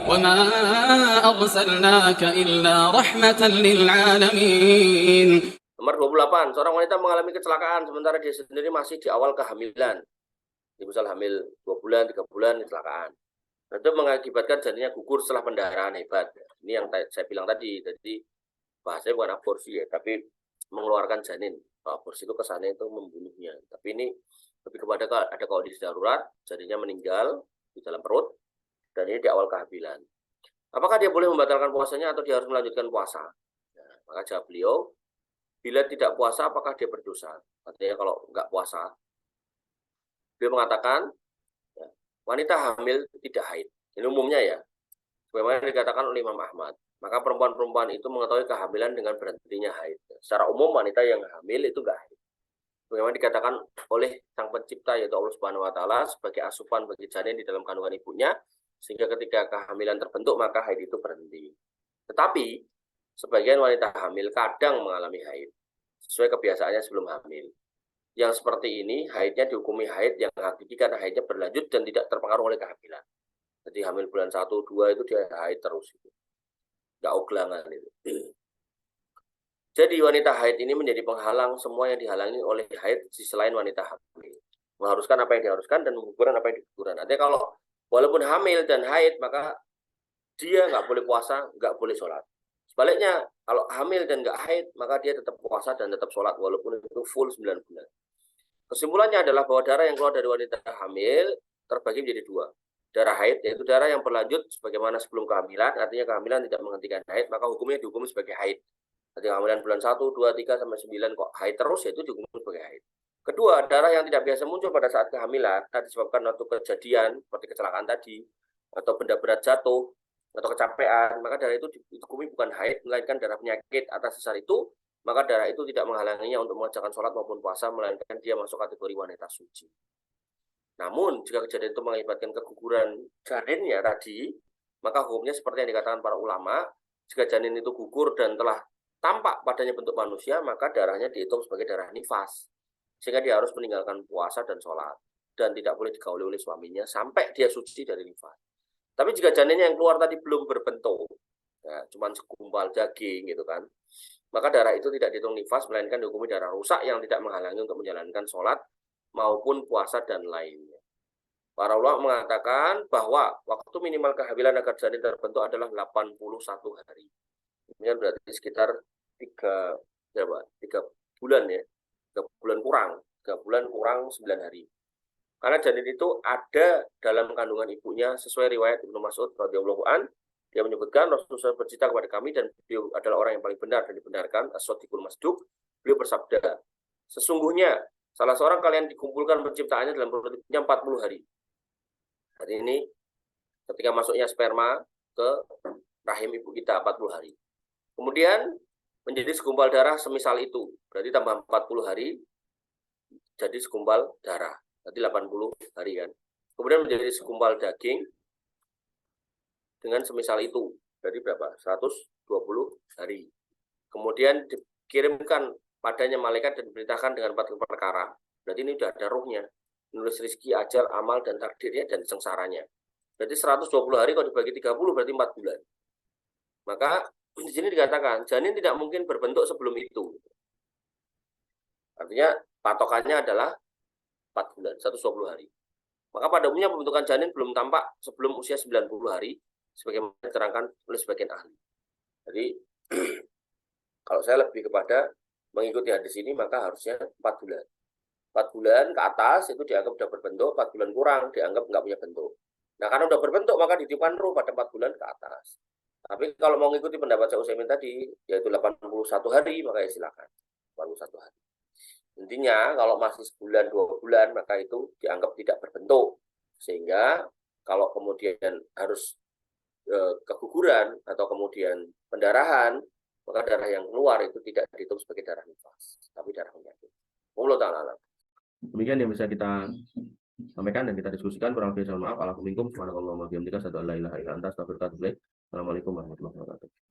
وما أرسلناك إلا رحمة للعالمين. Nomor 28, seorang wanita mengalami kecelakaan sementara dia sendiri masih di awal kehamilan. Misal hamil 2 bulan, 3 bulan, kecelakaan. Itu mengakibatkan janinnya gugur setelah pendarahan hebat. Ini yang saya bilang tadi. Jadi bahasanya bukan aborsi ya, tapi mengeluarkan janin. Aborsi itu kesannya itu membunuhnya. Tapi ini lebih kepada ada kondisi darurat, janinnya meninggal di dalam perut, dan ini di awal kehamilan. Apakah dia boleh membatalkan puasanya atau dia harus melanjutkan puasa? Nah, maka jawab beliau, bila tidak puasa apakah dia berdosa? Artinya kalau nggak puasa, dia mengatakan ya, wanita hamil tidak haid. Ini umumnya ya, sebagaimana dikatakan oleh Imam Ahmad. Maka perempuan-perempuan itu mengetahui kehamilan dengan berhentinya haid. Secara umum wanita yang hamil itu nggak haid. Bagaimana dikatakan oleh Sang Pencipta yaitu Allah Subhanahu Wa Taala sebagai asupan bagi janin di dalam kandungan ibunya, sehingga ketika kehamilan terbentuk maka haid itu berhenti. Tetapi sebagian wanita hamil kadang mengalami haid sesuai kebiasaannya sebelum hamil. Yang seperti ini haidnya dihukumi haid yang hakiki karena haidnya berlanjut dan tidak terpengaruh oleh kehamilan. Jadi hamil bulan 1, 2 itu dia haid terus. Nggak oglangan itu. Jadi wanita haid ini menjadi penghalang semua yang dihalangi oleh haid di selain wanita hamil. Mengharuskan apa yang diharuskan dan menggugurkan apa yang diguguran. Artinya kalau walaupun hamil dan haid maka dia nggak boleh puasa, nggak boleh sholat. Sebaliknya kalau hamil dan nggak haid maka dia tetap puasa dan tetap sholat walaupun itu full 9 bulan. Kesimpulannya adalah bahwa darah yang keluar dari wanita hamil terbagi menjadi 2. Darah haid yaitu darah yang berlanjut sebagaimana sebelum kehamilan, artinya kehamilan tidak menghentikan haid, maka hukumnya dihukum sebagai haid. Jadi kehamilan bulan 1, 2, 3 sampai 9 kok haid terus, yaitu dihukum sebagai haid. Kedua, darah yang tidak biasa muncul pada saat kehamilan disebabkan suatu kejadian seperti kecelakaan tadi atau benda berat jatuh atau kecapean, maka darah itu dihukumi bukan haid melainkan darah penyakit. Atas dasar itu maka darah itu tidak menghalanginya untuk mengerjakan sholat maupun puasa, melainkan dia masuk kategori wanita suci. Namun, jika kejadian itu mengakibatkan keguguran janinnya tadi, maka hukumnya seperti yang dikatakan para ulama, jika janin itu gugur dan telah tampak padanya bentuk manusia, maka darahnya dihitung sebagai darah nifas. Sehingga dia harus meninggalkan puasa dan sholat, dan tidak boleh digauli oleh suaminya sampai dia suci dari nifas. Tapi jika janinnya yang keluar tadi belum berbentuk, ya, cuma segumpal daging gitu kan, maka darah itu tidak dihitung nifas, melainkan dihukumi darah rusak yang tidak menghalangi untuk menjalankan sholat maupun puasa dan lainnya. Para ulama mengatakan bahwa waktu minimal kehamilan agar janin terbentuk adalah 81 hari. Ini kan berarti sekitar 3 bulan ya. 3 bulan kurang. 3 bulan kurang 9 hari. Karena janin itu ada dalam kandungan ibunya sesuai riwayat Ibnu Mas'ud radhiyallahu an. Dia menyebutkan Rasulullah bercerita kepada kami dan beliau adalah orang yang paling benar dan dibenarkan, as-shadiqul masduq. Beliau bersabda, sesungguhnya salah seorang kalian dikumpulkan penciptaannya dalam perut ibunya 40 hari. Hari ini ketika masuknya sperma ke rahim ibu kita 40 hari. Kemudian menjadi segumpal darah semisal itu. Berarti tambah 40 hari jadi segumpal darah. Berarti 80 hari kan. Kemudian menjadi segumpal daging dengan semisal itu. Jadi berapa? 120 hari. Kemudian dikirimkan padanya malaikat dan diberitakan dengan 4 perkara. Berarti ini sudah ada ruhnya. Menulis rezeki, ajal, amal, dan takdirnya, dan sengsaranya. Berarti 120 hari kalau dibagi 30 berarti 4 bulan. Maka di sini dikatakan, janin tidak mungkin berbentuk sebelum itu. Artinya patokannya adalah 4 bulan, 120 hari. Maka pada umumnya pembentukan janin belum tampak sebelum usia 90 hari, sebagaimana diterangkan oleh sebagian ahli. Jadi, kalau saya lebih kepada mengikuti hadis ini, maka harusnya 4 bulan. 4 bulan ke atas itu dianggap sudah berbentuk, 4 bulan kurang dianggap nggak punya bentuk. Nah, karena sudah berbentuk, maka ditiupkan ruh pada 4 bulan ke atas. Tapi kalau mau mengikuti pendapat Syekh Utsaimin tadi, yaitu 81 hari, maka ya silakan. 81 hari. Intinya, kalau masih sebulan, 2 bulan, maka itu dianggap tidak berbentuk. Sehingga, kalau kemudian harus keguguran, atau kemudian pendarahan, maka darah yang keluar itu tidak dihitung sebagai darah nifas, tapi darah penyakit. Allah Ta'ala. Demikian yang bisa kita sampaikan dan kita diskusikan. Kurang lebih mohon maaf. Assalamualaikum warahmatullahi wabarakatuh. Assalamualaikum warahmatullahi wabarakatuh.